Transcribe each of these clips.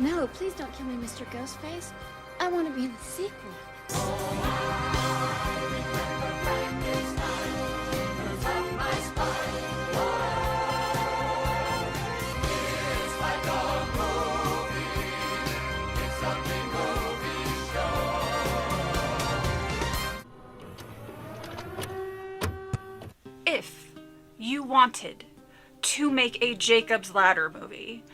No, please don't kill me, Mr. Ghostface. I want to be in the sequel. If you wanted to make a Jacob's Ladder movie,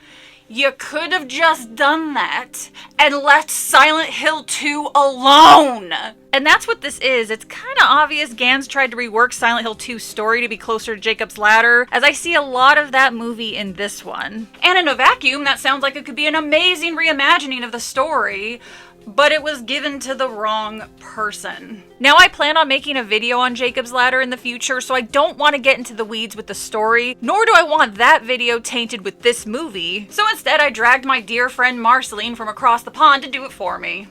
you could have just done that and left Silent Hill 2 alone. And that's what this is. It's kind of obvious Gans tried to rework Silent Hill 2's story to be closer to Jacob's Ladder, as I see a lot of that movie in this one. And in a vacuum, that sounds like it could be an amazing reimagining of the story, but it was given to the wrong person. Now I plan on making a video on Jacob's Ladder in the future, so I don't want to get into the weeds with the story, nor do I want that video tainted with this movie. So instead I dragged my dear friend Marceline from across the pond to do it for me.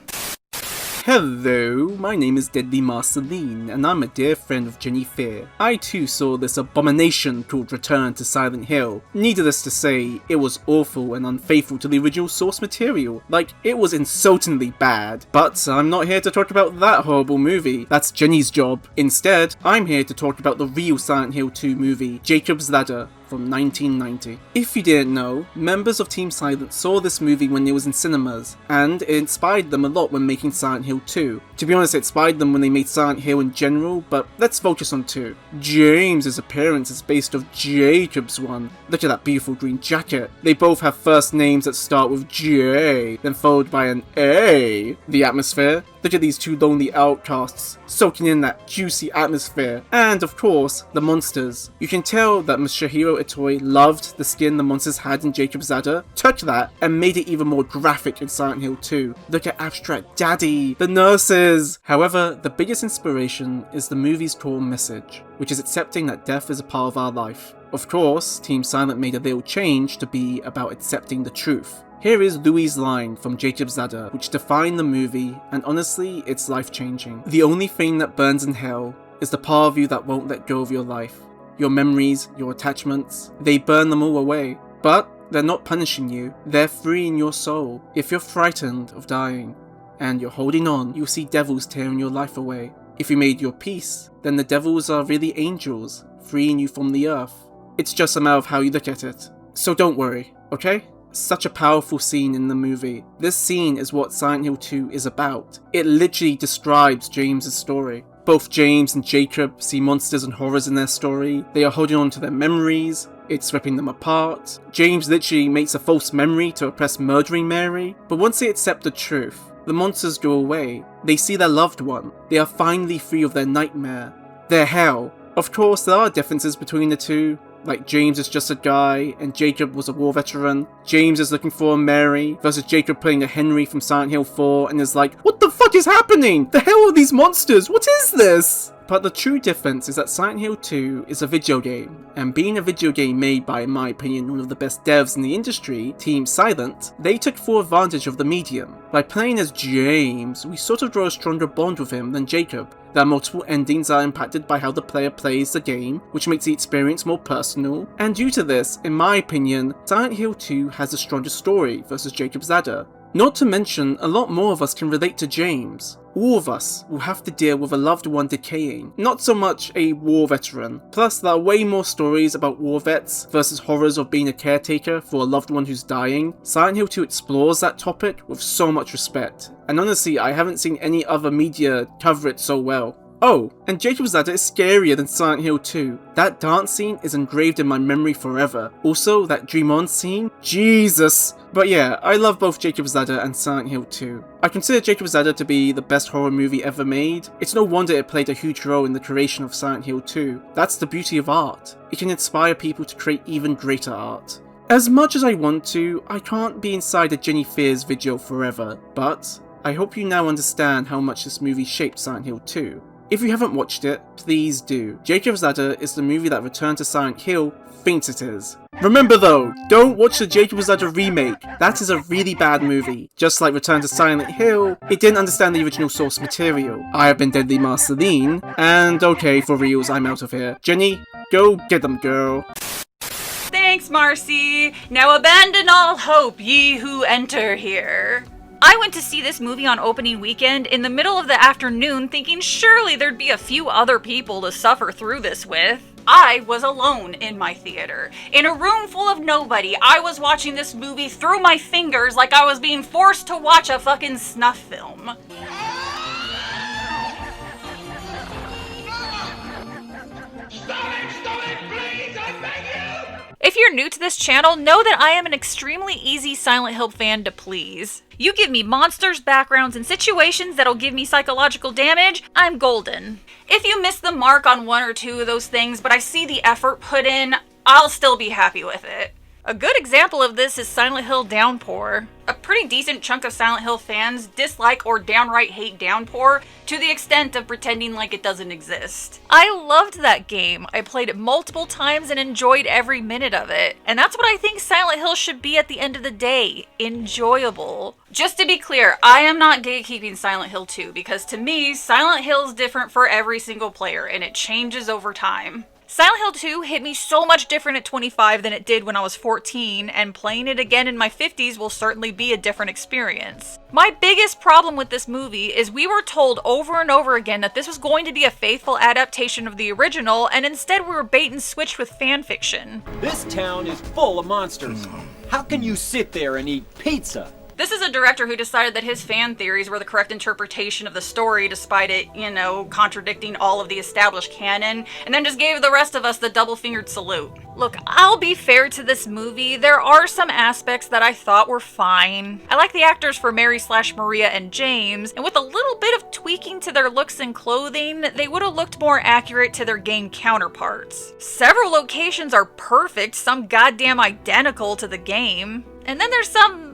Hello, my name is Deadly Marceline, and I'm a dear friend of Jenny Fair. I too saw this abomination called Return to Silent Hill. Needless to say, it was awful and unfaithful to the original source material. Like, it was insultingly bad. But I'm not here to talk about that horrible movie. That's Jenny's job. Instead, I'm here to talk about the real Silent Hill 2 movie, Jacob's Ladder, from 1990. If you didn't know, members of Team Silent saw this movie when it was in cinemas, and it inspired them a lot when making Silent Hill 2. To be honest, it inspired them when they made Silent Hill in general, but let's focus on 2. James's appearance is based off Jacob's one. Look at that beautiful green jacket. They both have first names that start with J, then followed by an A. The atmosphere. Look at these two lonely outcasts, soaking in that juicy atmosphere. And of course, the monsters. You can tell that Masahiro Itoi loved the skin the monsters had in Jacob's Ladder, took that, and made it even more graphic in Silent Hill 2. Look at Abstract Daddy, the nurses! However, the biggest inspiration is the movie's core message, which is accepting that death is a part of our life. Of course, Team Silent made a little change to be about accepting the truth. Here is Louis' line from Jacob's Ladder, which defined the movie, and honestly, it's life-changing. The only thing that burns in hell is the part of you that won't let go of your life. Your memories, your attachments, they burn them all away. But they're not punishing you, they're freeing your soul. If you're frightened of dying, and you're holding on, you'll see devils tearing your life away. If you made your peace, then the devils are really angels, freeing you from the earth. It's just a matter of how you look at it. So don't worry, okay? Such a powerful scene in the movie. This scene is what Silent Hill 2 is about. It literally describes James' story. Both James and Jacob see monsters and horrors in their story. They are holding on to their memories. It's ripping them apart. James literally makes a false memory to oppress murdering Mary. But once they accept the truth, the monsters go away. They see their loved one. They are finally free of their nightmare, their hell. Of course, there are differences between the two. Like, James is just a guy, and Jacob was a war veteran. James is looking for a Mary, versus Jacob playing a Henry from Silent Hill 4, and is like, what the fuck is happening? The hell are these monsters? What is this? But the true difference is that Silent Hill 2 is a video game, and being a video game made by, in my opinion, one of the best devs in the industry, Team Silent, they took full advantage of the medium. By playing as James, we sort of draw a stronger bond with him than Jacob. There are multiple endings that are impacted by how the player plays the game, which makes the experience more personal, and due to this, in my opinion, Silent Hill 2 has a stronger story versus Jacob's Ladder. Not to mention, a lot more of us can relate to James. All of us will have to deal with a loved one decaying, not so much a war veteran. Plus, there are way more stories about war vets versus horrors of being a caretaker for a loved one who's dying. Silent Hill 2 explores that topic with so much respect, and honestly, I haven't seen any other media cover it so well. Oh, and Jacob's Ladder is scarier than Silent Hill 2. That dance scene is engraved in my memory forever. Also, that Dream On scene? Jesus! But yeah, I love both Jacob's Ladder and Silent Hill 2. I consider Jacob's Ladder to be the best horror movie ever made. It's no wonder it played a huge role in the creation of Silent Hill 2. That's the beauty of art. It can inspire people to create even greater art. As much as I want to, I can't be inside a Jenny Fears video forever, but I hope you now understand how much this movie shaped Silent Hill 2. If you haven't watched it, please do. Jacob's Ladder is the movie that Return to Silent Hill thinks it is. Remember though, don't watch the Jacob's Ladder remake. That is a really bad movie. Just like Return to Silent Hill, it didn't understand the original source material. I have been Deadly Marceline, and okay, for reals, I'm out of here. Jenny, go get them, girl. Thanks Thanks, Marcy. Now abandon all hope, ye who enter here. I went to see this movie on opening weekend in the middle of the afternoon thinking surely there'd be a few other people to suffer through this with. I was alone in my theater. In a room full of nobody, I was watching this movie through my fingers like I was being forced to watch a fucking snuff film. Stop it, please, I beg you! If you're new to this channel, know that I am an extremely easy Silent Hill fan to please. You give me monsters, backgrounds, and situations that'll give me psychological damage, I'm golden. If you miss the mark on one or two of those things, but I see the effort put in, I'll still be happy with it. A good example of this is Silent Hill Downpour. A pretty decent chunk of Silent Hill fans dislike or downright hate Downpour to the extent of pretending like it doesn't exist. I loved that game. I played it multiple times and enjoyed every minute of it. And that's what I think Silent Hill should be at the end of the day. Enjoyable. Just to be clear, I am not gatekeeping Silent Hill 2 because to me, Silent Hill is different for every single player and it changes over time. Silent Hill 2 hit me so much different at 25 than it did when I was 14, and playing it again in my 50s will certainly be a different experience. My biggest problem with this movie is we were told over and over again that this was going to be a faithful adaptation of the original, and instead we were bait and switched with fanfiction. This town is full of monsters. How can you sit there and eat pizza? This is a director who decided that his fan theories were the correct interpretation of the story despite it, contradicting all of the established canon, and then just gave the rest of us the double-fingered salute. Look, I'll be fair to this movie, there are some aspects that I thought were fine. I like the actors for Mary/Maria and James, and with a little bit of tweaking to their looks and clothing, they would have looked more accurate to their game counterparts. Several locations are perfect, some goddamn identical to the game. And then there's some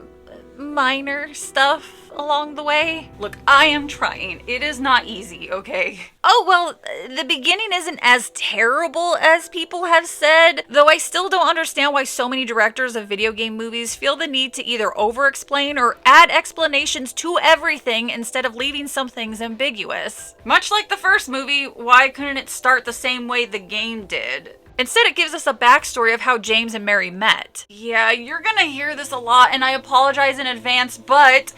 minor stuff along the way. Look, I am trying. It is not easy, okay? Oh, well, the beginning isn't as terrible as people have said, though I still don't understand why so many directors of video game movies feel the need to either over-explain or add explanations to everything instead of leaving some things ambiguous. Much like the first movie, why couldn't it start the same way the game did? Instead, it gives us a backstory of how James and Mary met. Yeah, you're gonna hear this a lot, and I apologize in advance, but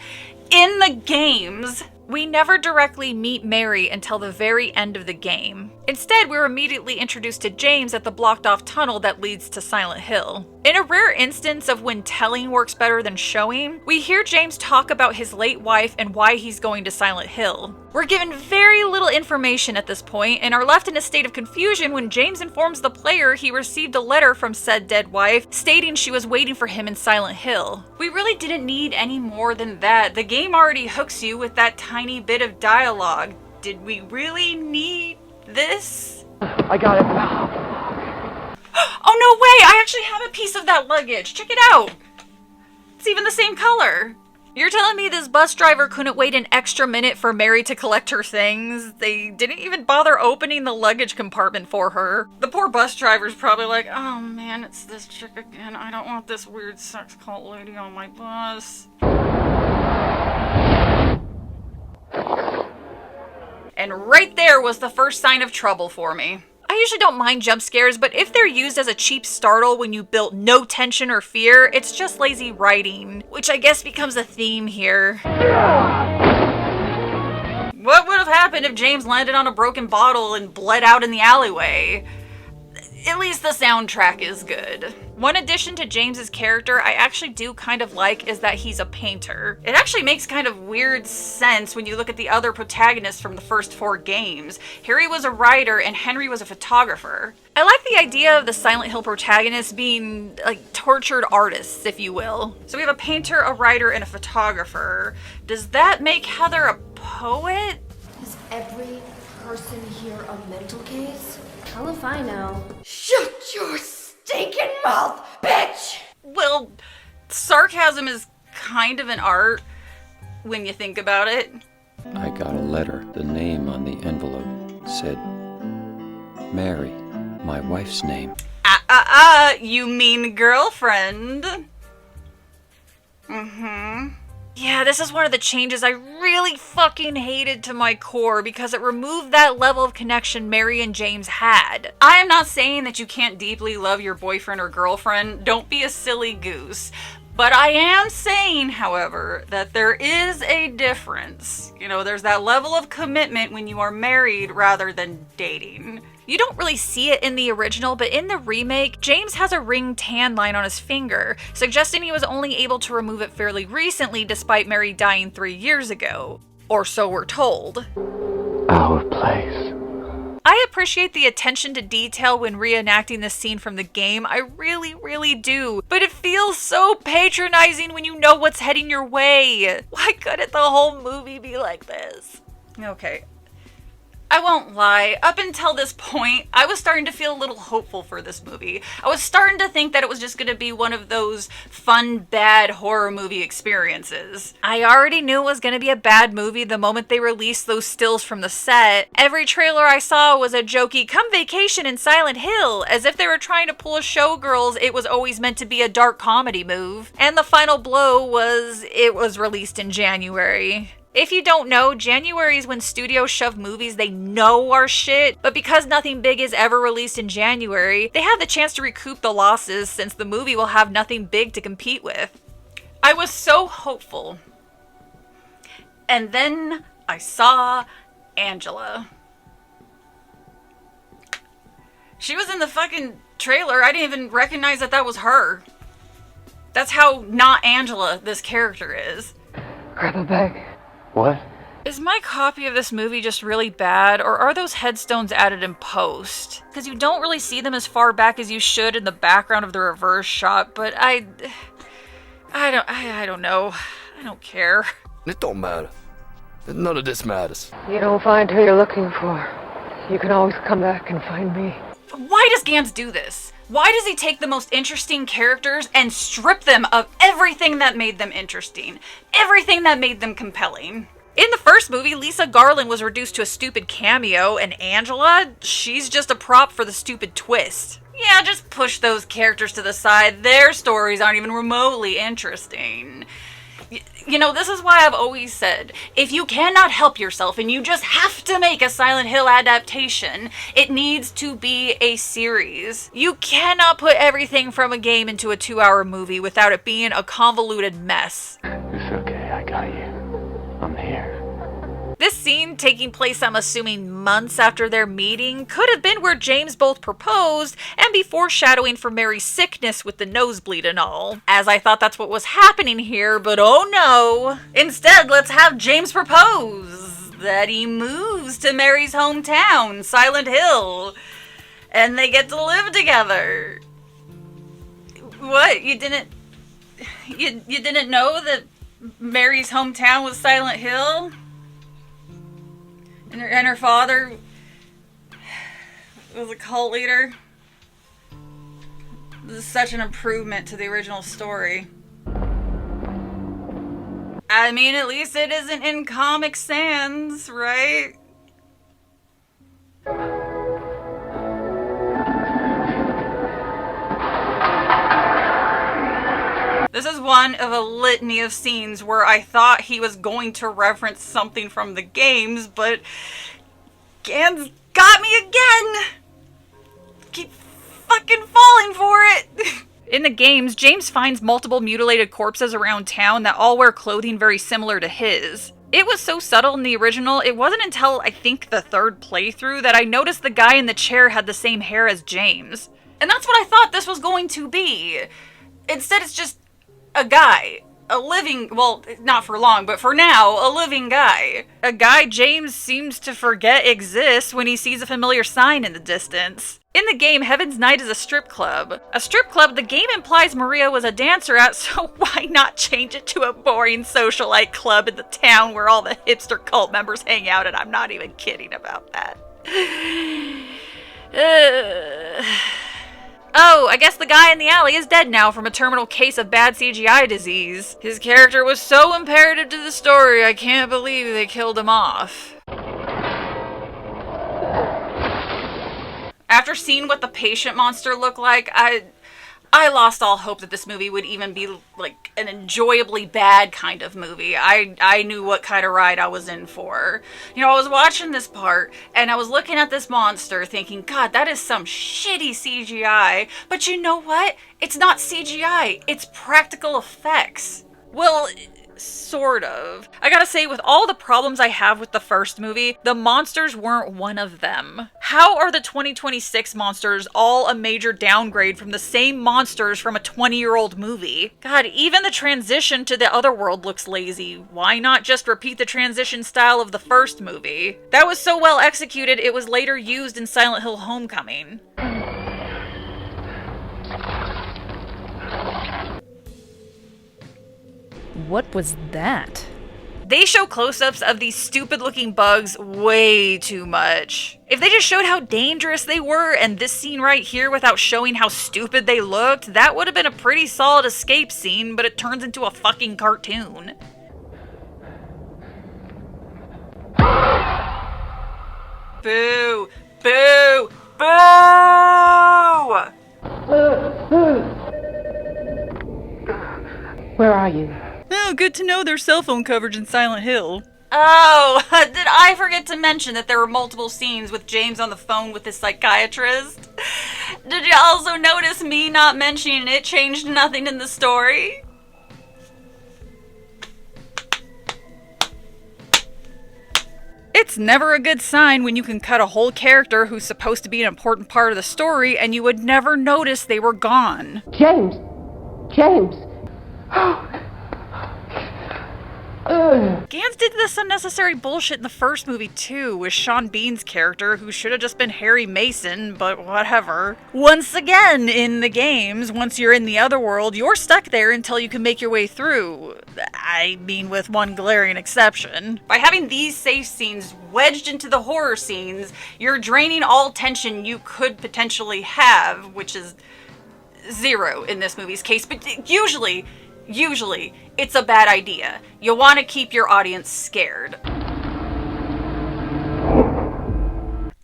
in the games, we never directly meet Mary until the very end of the game. Instead, we're immediately introduced to James at the blocked-off tunnel that leads to Silent Hill. In a rare instance of when telling works better than showing, we hear James talk about his late wife and why he's going to Silent Hill. We're given very little information at this point and are left in a state of confusion when James informs the player he received a letter from said dead wife stating she was waiting for him in Silent Hill. We really didn't need any more than that. The game already hooks you with that tiny bit of dialogue. Did we really need this? I got it. Oh no way! I actually have a piece of that luggage! Check it out! It's even the same color! You're telling me this bus driver couldn't wait an extra minute for Mary to collect her things? They didn't even bother opening the luggage compartment for her. The poor bus driver's probably like, oh man, it's this chick again. I don't want this weird sex cult lady on my bus. And right there was the first sign of trouble for me. I usually don't mind jump scares, but if they're used as a cheap startle when you built no tension or fear, it's just lazy writing, which I guess becomes a theme here. What would have happened if James landed on a broken bottle and bled out in the alleyway? At least the soundtrack is good. One addition to James's character I actually do kind of like is that he's a painter. It actually makes kind of weird sense when you look at the other protagonists from the first 4 games. Harry was a writer and Henry was a photographer. I like the idea of the Silent Hill protagonists being like tortured artists, if you will. So we have a painter, a writer, and a photographer. Does that make Heather a poet? Is every person here a mental case? Hell if I know. Shut your stinking mouth, bitch! Well, sarcasm is kind of an art when you think about it. I got a letter. The name on the envelope said Mary, my wife's name. You mean girlfriend. Yeah, this is one of the changes I really fucking hated to my core because it removed that level of connection Mary and James had. I am not saying that you can't deeply love your boyfriend or girlfriend. Don't be a silly goose. But I am saying, however, that there is a difference. You know, there's that level of commitment when you are married rather than dating. You don't really see it in the original, but in the remake, James has a ring tan line on his finger, suggesting he was only able to remove it fairly recently despite Mary dying 3 years ago. Or so we're told. Our place. I appreciate the attention to detail when reenacting this scene from the game, I really, really do. But it feels so patronizing when you know what's heading your way. Why couldn't the whole movie be like this? Okay. I won't lie, up until this point, I was starting to feel a little hopeful for this movie. I was starting to think that it was just going to be one of those fun, bad horror movie experiences. I already knew it was going to be a bad movie the moment they released those stills from the set. Every trailer I saw was a jokey, come vacation in Silent Hill, as if they were trying to pull a Showgirls, it was always meant to be a dark comedy move. And the final blow was, it was released in January. If you don't know, January is when studios shove movies they know are shit, but because nothing big is ever released in January, they have the chance to recoup the losses since the movie will have nothing big to compete with. I was so hopeful. And then I saw Angela. She was in the fucking trailer. I didn't even recognize that that was her. That's how not Angela this character is. Grab a bag. What? Is my copy of this movie just really bad, or are those headstones added in post? Because you don't really see them as far back as you should in the background of the reverse shot, but I don't know. I don't care. It don't matter. None of this matters. You don't find who you're looking for. You can always come back and find me. Why does Gans do this? Why does he take the most interesting characters and strip them of everything that made them interesting? Everything that made them compelling? In the first movie, Lisa Garland was reduced to a stupid cameo, and Angela, she's just a prop for the stupid twist. Yeah, just push those characters to the side. Their stories aren't even remotely interesting. You know, this is why I've always said, if you cannot help yourself and you just have to make a Silent Hill adaptation, it needs to be a series. You cannot put everything from a game into a 2-hour movie without it being a convoluted mess. It's okay, I got you. I'm here. This scene, taking place I'm assuming months after their meeting, could have been where James both proposed and be foreshadowing for Mary's sickness with the nosebleed and all, as I thought that's what was happening here, but oh no! Instead, let's have James propose that he moves to Mary's hometown, Silent Hill, and they get to live together. What? You didn't know that Mary's hometown was Silent Hill? And her father was a cult leader? This is such an improvement to the original story. I mean, at least it isn't in Comic Sans, right? This is one of a litany of scenes where I thought he was going to reference something from the games, but Gans got me again! Keep fucking falling for it! In the games, James finds multiple mutilated corpses around town that all wear clothing very similar to his. It was so subtle in the original, it wasn't until I think the third playthrough that I noticed the guy in the chair had the same hair as James. And that's what I thought this was going to be. Instead, it's just a guy. A living, well, not for long, but for now, a living guy. A guy James seems to forget exists when he sees a familiar sign in the distance. In the game, Heaven's Night is a strip club. A strip club the game implies Maria was a dancer at, so why not change it to a boring socialite club in the town where all the hipster cult members hang out, and I'm not even kidding about that. Oh, I guess the guy in the alley is dead now from a terminal case of bad CGI disease. His character was so imperative to the story, I can't believe they killed him off. After seeing what the patient monster looked like, I lost all hope that this movie would even be like an enjoyably bad kind of movie. I knew what kind of ride I was in for. You know, I was watching this part and I was looking at this monster thinking, God, that is some shitty CGI. But you know what? It's not CGI. It's practical effects. Well, sort of. I gotta say, with all the problems I have with the first movie, the monsters weren't one of them. How are the 2026 monsters all a major downgrade from the same monsters from a 20-year-old movie? God, even the transition to the other world looks lazy. Why not just repeat the transition style of the first movie? That was so well executed, it was later used in Silent Hill Homecoming. What was that? They show close-ups of these stupid-looking bugs way too much. If they just showed how dangerous they were and this scene right here without showing how stupid they looked, that would have been a pretty solid escape scene, but it turns into a fucking cartoon. Boo! Boo! Boo! Where are you? Oh, good to know there's cell phone coverage in Silent Hill. Oh, did I forget to mention that there were multiple scenes with James on the phone with his psychiatrist? Did you also notice me not mentioning it changed nothing in the story? It's never a good sign when you can cut a whole character who's supposed to be an important part of the story and you would never notice they were gone. James! James! Gans did this unnecessary bullshit in the first movie too, with Sean Bean's character, who should have just been Harry Mason, but whatever. Once again, in the games, once you're in the other world, you're stuck there until you can make your way through. I mean, with one glaring exception. By having these safe scenes wedged into the horror scenes, you're draining all tension you could potentially have, which is zero in this movie's case, but usually, it's a bad idea. You want to keep your audience scared.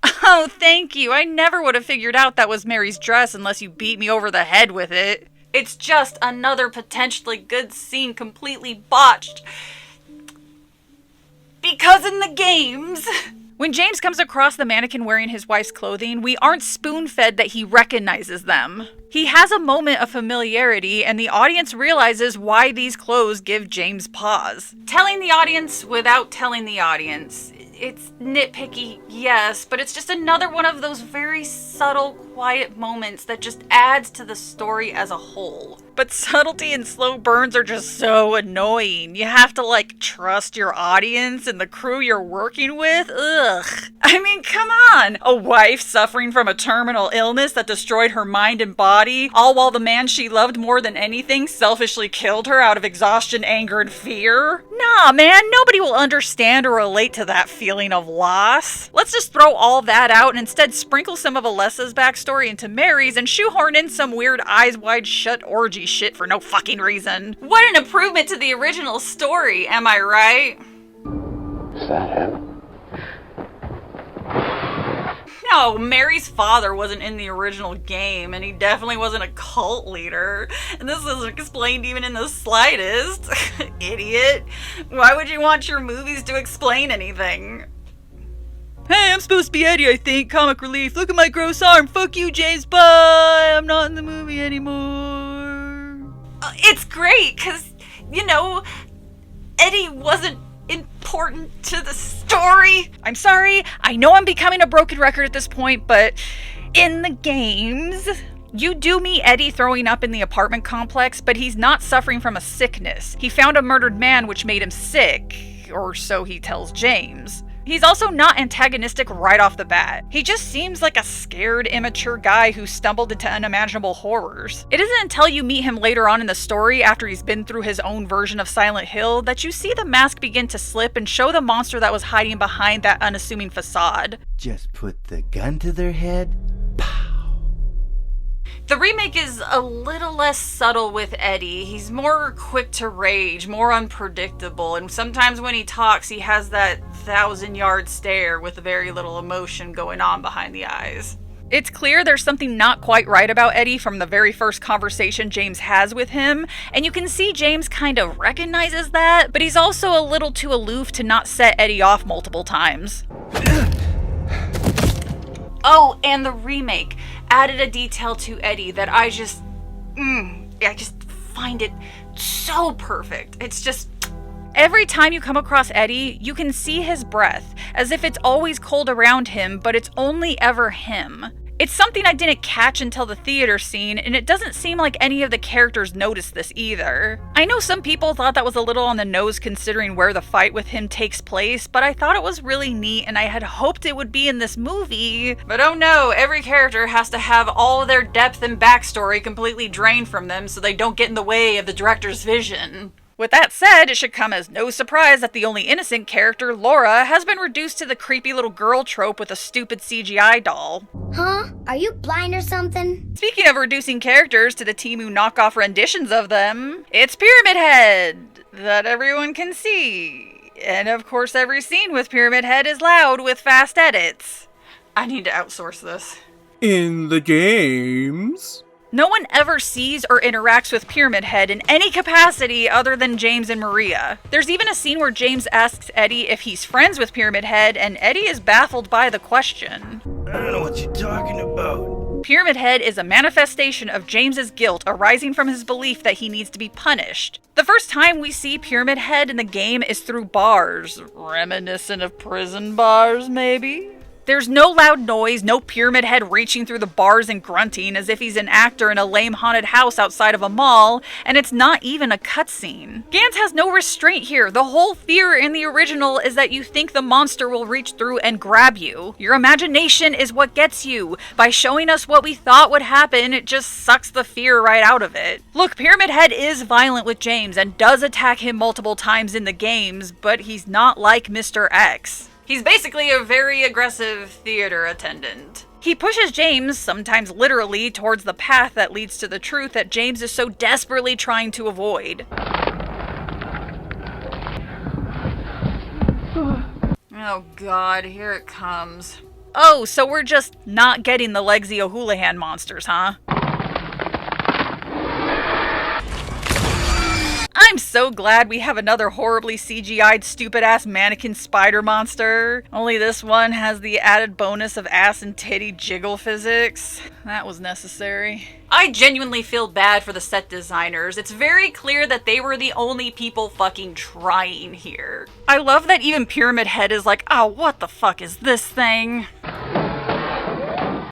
Oh, thank you. I never would have figured out that was Mary's dress unless you beat me over the head with it. It's just another potentially good scene completely botched. Because in the games... When James comes across the mannequin wearing his wife's clothing, we aren't spoon-fed that he recognizes them. He has a moment of familiarity, and the audience realizes why these clothes give James pause. Telling the audience without telling the audience. It's nitpicky, yes, but it's just another one of those very subtle, quiet moments that just adds to the story as a whole. But subtlety and slow burns are just so annoying. You have to, trust your audience and the crew you're working with? Ugh. I mean, come on! A wife suffering from a terminal illness that destroyed her mind and body, all while the man she loved more than anything selfishly killed her out of exhaustion, anger, and fear? Nah, man, nobody will understand or relate to that feeling of loss. Let's just throw all that out and instead sprinkle some of Alessa's backstory into Mary's and shoehorn in some weird eyes wide shut orgy shit for no fucking reason. What an improvement to the original story, am I right? Is that him? No, Mary's father wasn't in the original game, and he definitely wasn't a cult leader. And this isn't explained even in the slightest. Idiot. Why would you want your movies to explain anything? Hey, I'm supposed to be Eddie, I think. Comic relief. Look at my gross arm. Fuck you, James. Bye. I'm not in the movie anymore. It's great, because, Eddie wasn't important to the story. I'm sorry. I know I'm becoming a broken record at this point, but in the games, you do meet Eddie throwing up in the apartment complex, but he's not suffering from a sickness. He found a murdered man which made him sick, or so he tells James. He's also not antagonistic right off the bat. He just seems like a scared, immature guy who stumbled into unimaginable horrors. It isn't until you meet him later on in the story, after he's been through his own version of Silent Hill, that you see the mask begin to slip and show the monster that was hiding behind that unassuming facade. Just put the gun to their head. The remake is a little less subtle with Eddie. He's more quick to rage, more unpredictable, and sometimes when he talks, he has that 1,000-yard stare with very little emotion going on behind the eyes. It's clear there's something not quite right about Eddie from the very first conversation James has with him, and you can see James kind of recognizes that, but he's also a little too aloof to not set Eddie off multiple times. Oh, and the remake added a detail to Eddie that I just find it so perfect. It's just... Every time you come across Eddie, you can see his breath, as if it's always cold around him, but it's only ever him. It's something I didn't catch until the theater scene, and it doesn't seem like any of the characters noticed this either. I know some people thought that was a little on the nose considering where the fight with him takes place, but I thought it was really neat and I had hoped it would be in this movie. But oh no, every character has to have all their depth and backstory completely drained from them so they don't get in the way of the director's vision. With that said, it should come as no surprise that the only innocent character, Laura, has been reduced to the creepy little girl trope with a stupid CGI doll. Huh? Are you blind or something? Speaking of reducing characters to the Temu knockoff renditions of them, it's Pyramid Head that everyone can see. And of course every scene with Pyramid Head is loud with fast edits. I need to outsource this. In the games... No one ever sees or interacts with Pyramid Head in any capacity other than James and Maria. There's even a scene where James asks Eddie if he's friends with Pyramid Head, and Eddie is baffled by the question. I don't know what you're talking about. Pyramid Head is a manifestation of James's guilt arising from his belief that he needs to be punished. The first time we see Pyramid Head in the game is through bars, reminiscent of prison bars, maybe? There's no loud noise, no Pyramid Head reaching through the bars and grunting as if he's an actor in a lame haunted house outside of a mall, and it's not even a cutscene. Gans has no restraint here. The whole fear in the original is that you think the monster will reach through and grab you. Your imagination is what gets you. By showing us what we thought would happen, it just sucks the fear right out of it. Look, Pyramid Head is violent with James and does attack him multiple times in the games, but he's not like Mr. X. He's basically a very aggressive theater attendant. He pushes James, sometimes literally, towards the path that leads to the truth that James is so desperately trying to avoid. Oh god, here it comes. Oh, so we're just not getting the Legsy O'Houlihan monsters, huh? I'm so glad we have another horribly CGI'd stupid-ass mannequin spider monster. Only this one has the added bonus of ass and titty jiggle physics. That was necessary. I genuinely feel bad for the set designers. It's very clear that they were the only people fucking trying here. I love that even Pyramid Head is like, oh, what the fuck is this thing?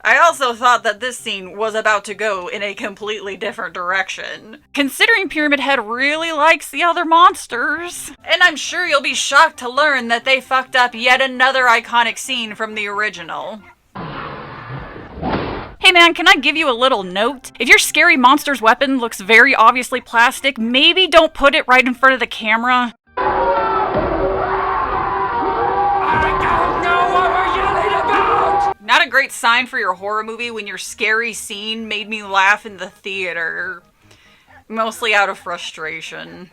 I also thought that this scene was about to go in a completely different direction, considering Pyramid Head really likes the other monsters. And I'm sure you'll be shocked to learn that they fucked up yet another iconic scene from the original. Hey man, can I give you a little note? If your scary monster's weapon looks very obviously plastic, maybe don't put it right in front of the camera. Not a great sign for your horror movie when your scary scene made me laugh in the theater. Mostly out of frustration.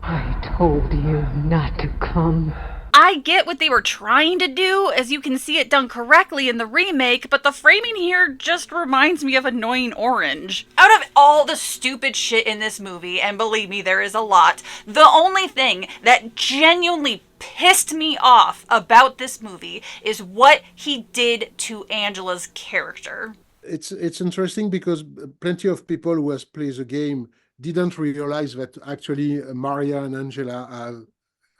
I told you not to come. I get what they were trying to do, as you can see it done correctly in the remake, but the framing here just reminds me of Annoying Orange. Out of all the stupid shit in this movie, and believe me, there is a lot, the only thing that genuinely pissed me off about this movie is what he did to Angela's character. It's interesting because plenty of people who has played the game didn't realize that actually Maria and Angela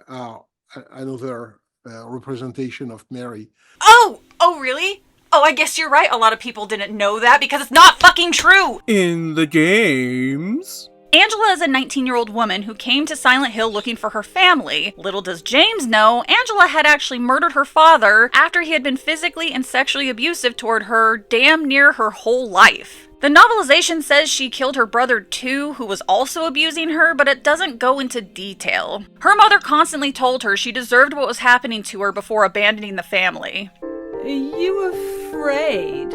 are another representation of Mary. Oh really? Oh, I guess you're right. A lot of people didn't know that because it's not fucking true. In the games... Angela is a 19-year-old woman who came to Silent Hill looking for her family. Little does James know, Angela had actually murdered her father after he had been physically and sexually abusive toward her damn near her whole life. The novelization says she killed her brother too, who was also abusing her, but it doesn't go into detail. Her mother constantly told her she deserved what was happening to her before abandoning the family. Are you afraid?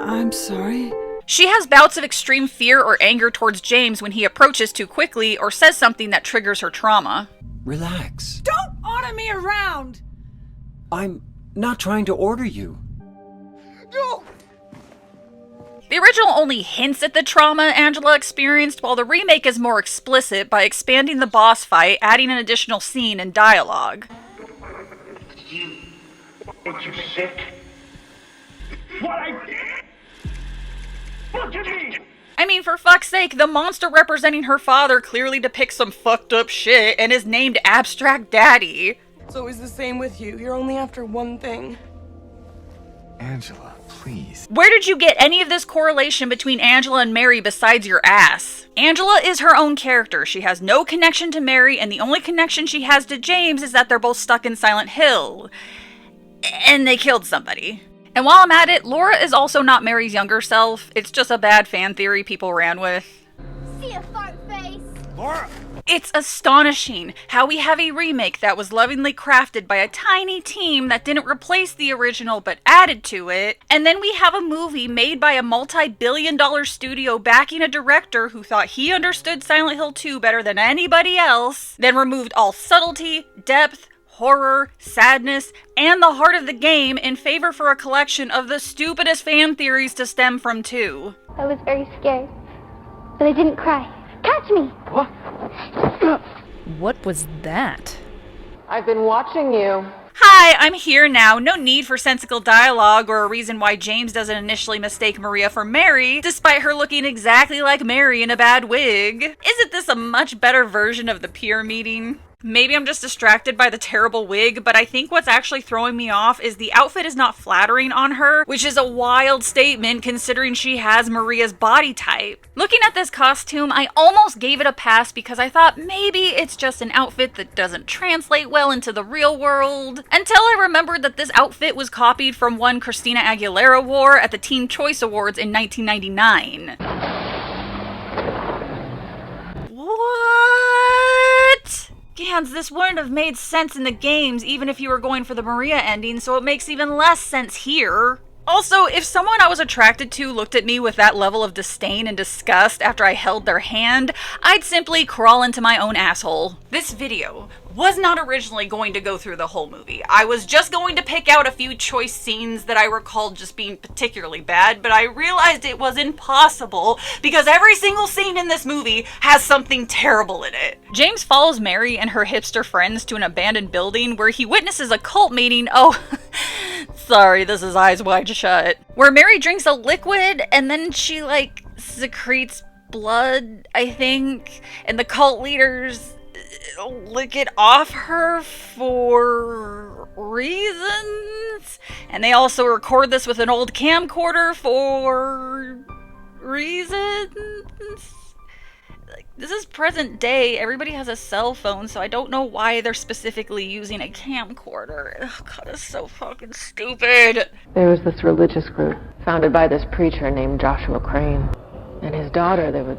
I'm sorry. She has bouts of extreme fear or anger towards James when he approaches too quickly or says something that triggers her trauma. Relax. Don't on order me around! I'm not trying to order you. No! The original only hints at the trauma Angela experienced, while the remake is more explicit by expanding the boss fight, adding an additional scene and dialogue. Are you sick? What I did? Look at me! I mean, for fuck's sake, the monster representing her father clearly depicts some fucked up shit and is named Abstract Daddy. It's always the same with you. You're only after one thing. Angela, please. Where did you get any of this correlation between Angela and Mary besides your ass? Angela is her own character. She has no connection to Mary, and the only connection she has to James is that they're both stuck in Silent Hill. And they killed somebody. And while I'm at it, Laura is also not Mary's younger self. It's just a bad fan theory people ran with. See a fart face? Laura! It's astonishing how we have a remake that was lovingly crafted by a tiny team that didn't replace the original but added to it, and then we have a movie made by a multi-billion-dollar studio backing a director who thought he understood Silent Hill 2 better than anybody else, then removed all subtlety, depth, horror, sadness, and the heart of the game in favor for a collection of the stupidest fan theories to stem from 2. I was very scared, but I didn't cry. Catch me! What? What was that? I've been watching you. Hi, I'm here now. No need for sensical dialogue or a reason why James doesn't initially mistake Maria for Mary, despite her looking exactly like Mary in a bad wig. Isn't this a much better version of the peer meeting? Maybe I'm just distracted by the terrible wig, but I think what's actually throwing me off is the outfit is not flattering on her, which is a wild statement considering she has Maria's body type. Looking at this costume, I almost gave it a pass because I thought maybe it's just an outfit that doesn't translate well into the real world, until I remembered that this outfit was copied from one Christina Aguilera wore at the Teen Choice Awards in 1999. What? Gans, this wouldn't have made sense in the games even if you were going for the Maria ending, so it makes even less sense here. Also, if someone I was attracted to looked at me with that level of disdain and disgust after I held their hand, I'd simply crawl into my own asshole. This video was not originally going to go through the whole movie. I was just going to pick out a few choice scenes that I recalled just being particularly bad, but I realized it was impossible because every single scene in this movie has something terrible in it. James follows Mary and her hipster friends to an abandoned building where he witnesses a cult meeting. Oh, sorry, this is Eyes Wide Shut. Where Mary drinks a liquid and then she, secretes blood, I think, and the cult leaders lick it off her for reasons, and they also record this with an old camcorder for reasons. This is present day. Everybody has a cell phone, so I don't know why they're specifically using a camcorder. Oh god, it's so fucking stupid. There was this religious group founded by this preacher named Joshua Crane. And his daughter,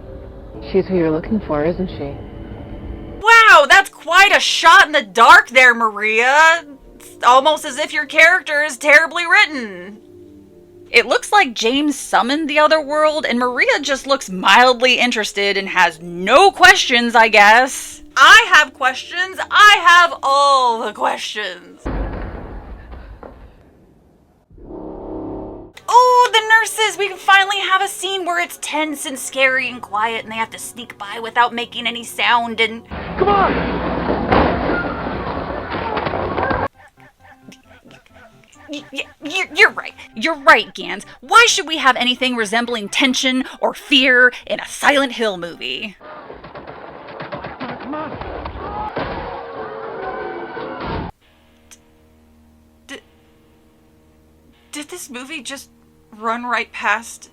she's who you're looking for, isn't she? Wow, that's quite a shot in the dark there, Maria. It's almost as if your character is terribly written. It looks like James summoned the other world, and Maria just looks mildly interested and has no questions, I guess. I have questions. I have all the questions. Oh, the nurses! We can finally have a scene where it's tense and scary and quiet and they have to sneak by without making any sound and... Come on! You're right. You're right, Gans. Why should we have anything resembling tension or fear in a Silent Hill movie? Come on. Did this movie just run right past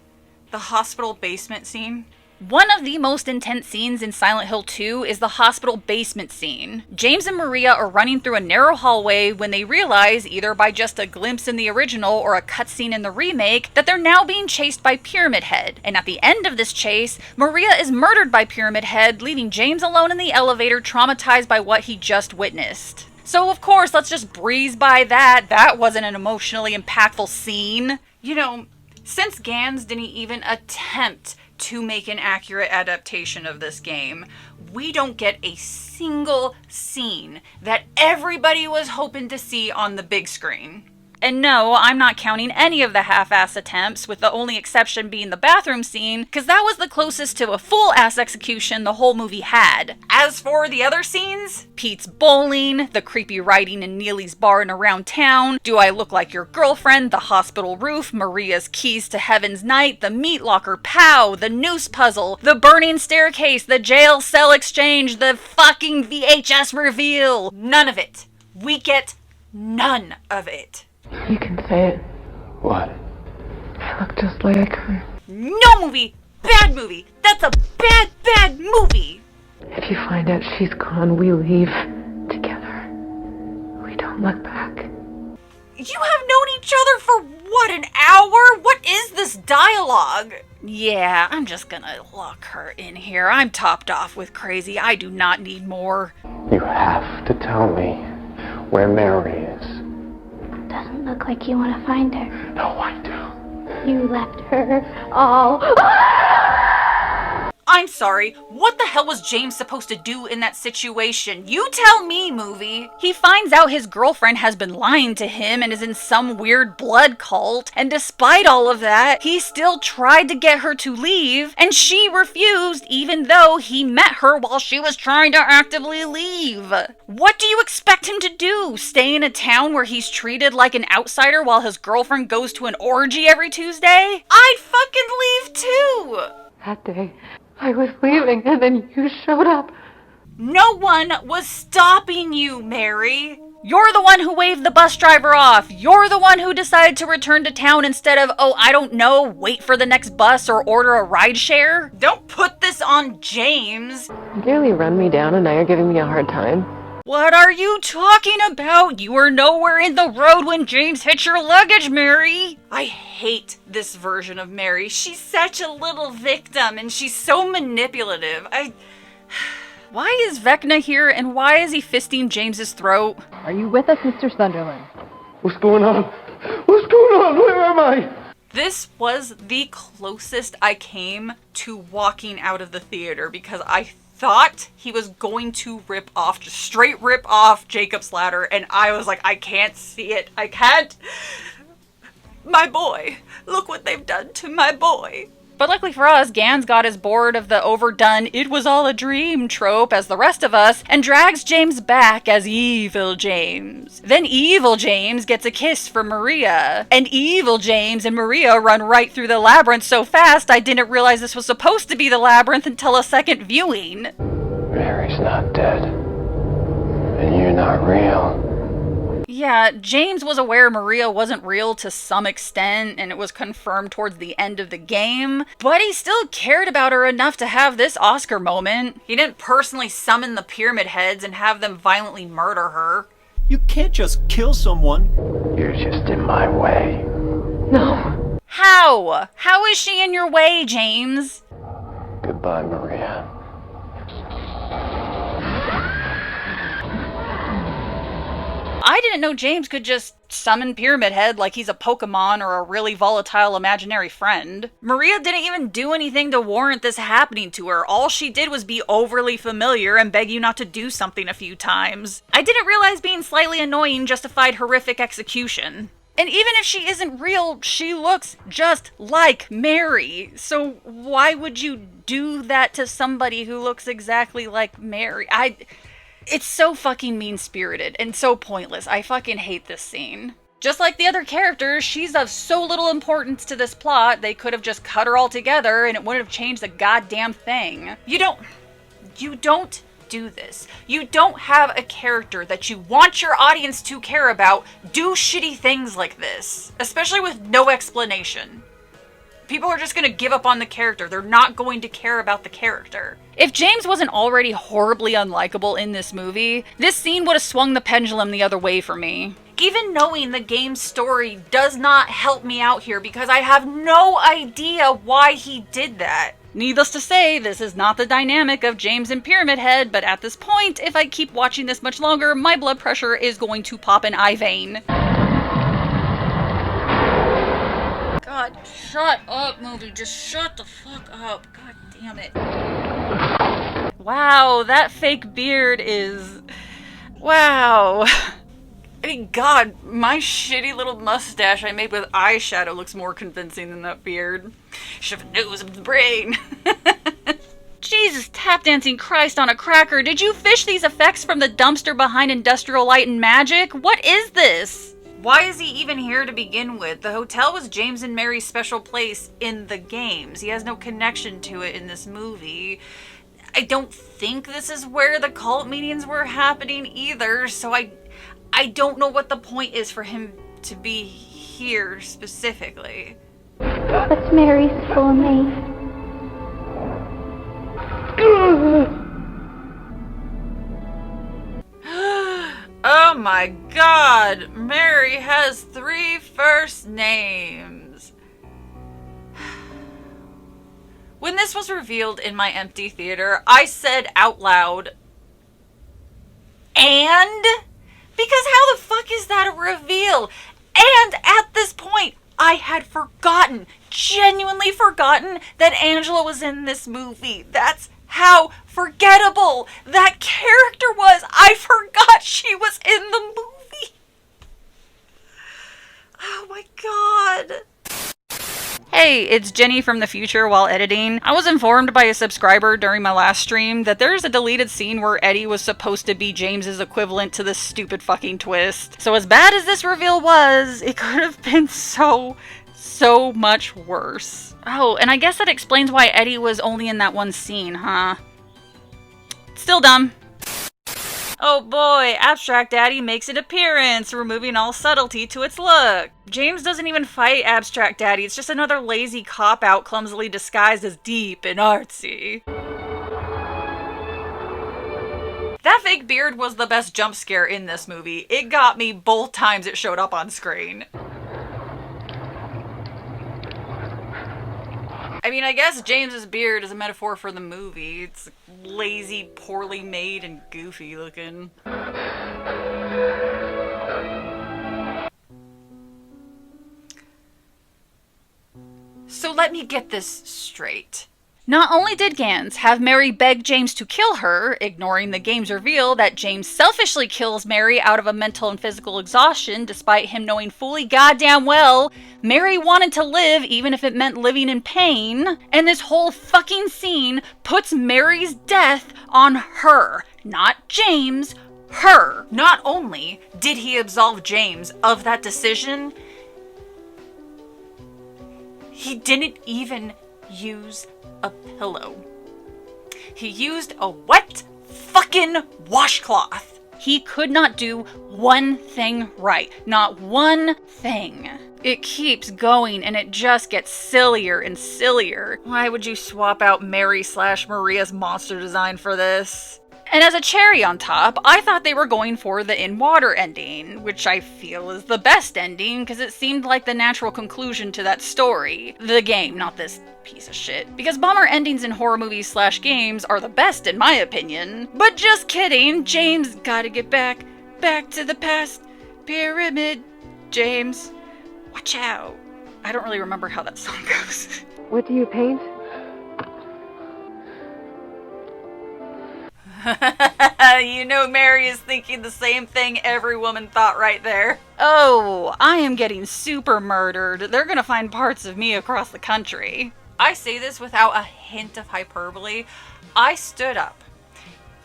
the hospital basement scene? One of the most intense scenes in Silent Hill 2 is the hospital basement scene. James and Maria are running through a narrow hallway when they realize, either by just a glimpse in the original or a cutscene in the remake, that they're now being chased by Pyramid Head. And at the end of this chase, Maria is murdered by Pyramid Head, leaving James alone in the elevator, traumatized by what he just witnessed. So of course, let's just breeze by that. That wasn't an emotionally impactful scene. You know, Since Gans didn't even attempt to make an accurate adaptation of this game, we don't get a single scene that everybody was hoping to see on the big screen. And no, I'm not counting any of the half-ass attempts, with the only exception being the bathroom scene, because that was the closest to a full-ass execution the whole movie had. As for the other scenes, Pete's bowling, the creepy writing in Neely's bar and around town, Do I Look Like Your Girlfriend, the hospital roof, Maria's keys to Heaven's Night, the meat locker pow, the noose puzzle, the burning staircase, the jail cell exchange, the fucking VHS reveal. None of it. We get none of it. You can say it. What? I look just like her. No movie! Bad movie! That's a bad, bad movie! If you find out she's gone, we leave together. We don't look back. You have known each other for, what, an hour? What is this dialogue? Yeah, I'm just gonna lock her in here. I'm topped off with crazy. I do not need more. You have to tell me where Mary is. Doesn't look like you want to find her. No, I do. You left her all. I'm sorry, what the hell was James supposed to do in that situation? You tell me, movie. He finds out his girlfriend has been lying to him and is in some weird blood cult, and despite all of that, he still tried to get her to leave, and she refused even though he met her while she was trying to actively leave. What do you expect him to do? Stay in a town where he's treated like an outsider while his girlfriend goes to an orgy every Tuesday? I'd fucking leave too! That day, I was leaving and then you showed up. No one was stopping you, Mary. You're the one who waved the bus driver off. You're the one who decided to return to town instead of, oh, I don't know, wait for the next bus or order a rideshare. Don't put this on James. You nearly run me down and now you're giving me a hard time. What are you talking about? You were nowhere in the road when James hit your luggage, Mary. I hate this version of Mary. She's such a little victim and she's so manipulative. Why is Vecna here and why is he fisting James's throat? Are you with us, Mr. Sunderland? What's going on? What's going on? Where am I? This was the closest I came to walking out of the theater because I thought he was going to just straight rip off Jacob's Ladder, and I was like, I can't see it. I can't. My boy. Look what they've done to my boy. But luckily for us, Gans got as bored of the overdone "it was all a dream" trope as the rest of us, and drags James back as Evil James. Then Evil James gets a kiss from Maria, and Evil James and Maria run right through the labyrinth so fast I didn't realize this was supposed to be the labyrinth until a second viewing. Mary's not dead. And you're not real. Yeah, James was aware Maria wasn't real to some extent, and it was confirmed towards the end of the game, but he still cared about her enough to have this Oscar moment. He didn't personally summon the Pyramid Heads and have them violently murder her. You can't just kill someone. You're just in my way. No. How? How is she in your way, James? Goodbye, Maria. I didn't know James could just summon Pyramid Head like he's a Pokemon or a really volatile imaginary friend. Maria didn't even do anything to warrant this happening to her. All she did was be overly familiar and beg you not to do something a few times. I didn't realize being slightly annoying justified horrific execution. And even if she isn't real, she looks just like Mary. So why would you do that to somebody who looks exactly like Mary? It's so fucking mean-spirited and so pointless. I fucking hate this scene. Just like the other characters, she's of so little importance to this plot, they could have just cut her all together and it wouldn't have changed a goddamn thing. You don't do this. You don't have a character that you want your audience to care about do shitty things like this. Especially with no explanation. People are just going to give up on the character. They're not going to care about the character. If James wasn't already horribly unlikable in this movie, this scene would have swung the pendulum the other way for me. Even knowing the game's story does not help me out here because I have no idea why he did that. Needless to say, this is not the dynamic of James and Pyramid Head, but at this point, if I keep watching this much longer, my blood pressure is going to pop an eye vein. God, God, shut up, movie. Just shut the fuck up. God damn it. Wow, that fake beard is... Wow. I mean, God, my shitty little mustache I made with eyeshadow looks more convincing than that beard. Shove a nose up the brain. Jesus, tap dancing Christ on a cracker. Did you fish these effects from the dumpster behind Industrial Light and Magic? What is this? Why is he even here to begin with? The hotel was James and Mary's special place in the games. He has no connection to it in this movie. I don't think this is where the cult meetings were happening either, so I don't know what the point is for him to be here specifically. What's Mary's full name? Oh my God! Mary has 3 first names. When this was revealed in my empty theater, I said out loud, and? Because how the fuck is that a reveal? And at this point, I had forgotten, genuinely forgotten, that Angela was in this movie. That's how forgettable that character was. I forgot she was in the movie. Oh my God. Hey, it's Jenny from the future while editing. I was informed by a subscriber during my last stream that there's a deleted scene where Eddie was supposed to be James's equivalent to this stupid fucking twist. So as bad as this reveal was, it could have been so much worse. Oh, and I guess that explains why Eddie was only in that one scene, huh? Still dumb. Oh boy, Abstract Daddy makes an appearance, removing all subtlety to its look. James doesn't even fight Abstract Daddy, it's just another lazy cop-out clumsily disguised as deep and artsy. That fake beard was the best jump scare in this movie. It got me both times it showed up on screen. I mean, I guess James's beard is a metaphor for the movie. It's lazy, poorly made, and goofy looking. So let me get this straight. Not only did Gans have Mary beg James to kill her, ignoring the game's reveal that James selfishly kills Mary out of a mental and physical exhaustion despite him knowing fully goddamn well Mary wanted to live even if it meant living in pain, and this whole fucking scene puts Mary's death on her, not James, her. Not only did he absolve James of that decision, he didn't even use a pillow. He used a wet fucking washcloth. He could not do one thing right. Not one thing. It keeps going and it just gets sillier and sillier. Why would you swap out Mary/Maria's monster design for this? And as a cherry on top, I thought they were going for the in-water ending, which I feel is the best ending because it seemed like the natural conclusion to that story. The game, not this piece of shit. Because bummer endings in horror movies/games are the best in my opinion. But just kidding, James gotta get back to the past. Pyramid, James, watch out. I don't really remember how that song goes. What do you paint? You know Mary is thinking the same thing every woman thought right there. Oh, I am getting super murdered. They're gonna find parts of me across the country. I say this without a hint of hyperbole. I stood up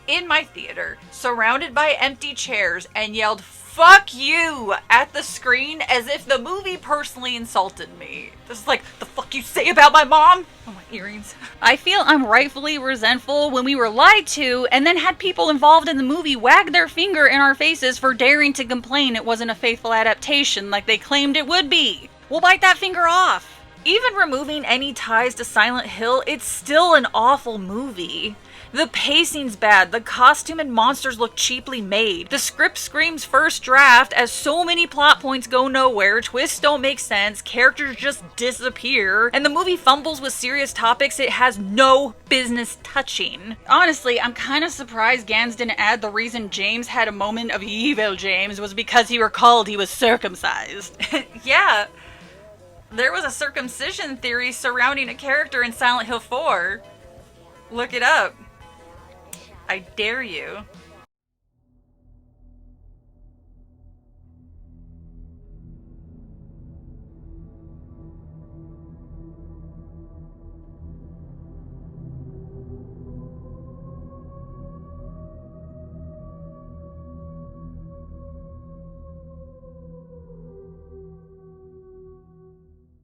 in my theater, surrounded by empty chairs, and yelled, "Fuck you!" at the screen as if the movie personally insulted me. This is like, the fuck you say about my mom? Oh, my earrings. I feel I'm rightfully resentful when we were lied to and then had people involved in the movie wag their finger in our faces for daring to complain it wasn't a faithful adaptation like they claimed it would be. We'll bite that finger off. Even removing any ties to Silent Hill, it's still an awful movie. The pacing's bad, the costume and monsters look cheaply made, the script screams first draft as so many plot points go nowhere, twists don't make sense, characters just disappear, and the movie fumbles with serious topics it has no business touching. Honestly, I'm kind of surprised Gans didn't add the reason James had a moment of evil James was because he recalled he was circumcised. Yeah. There was a circumcision theory surrounding a character in Silent Hill 4. Look it up. I dare you.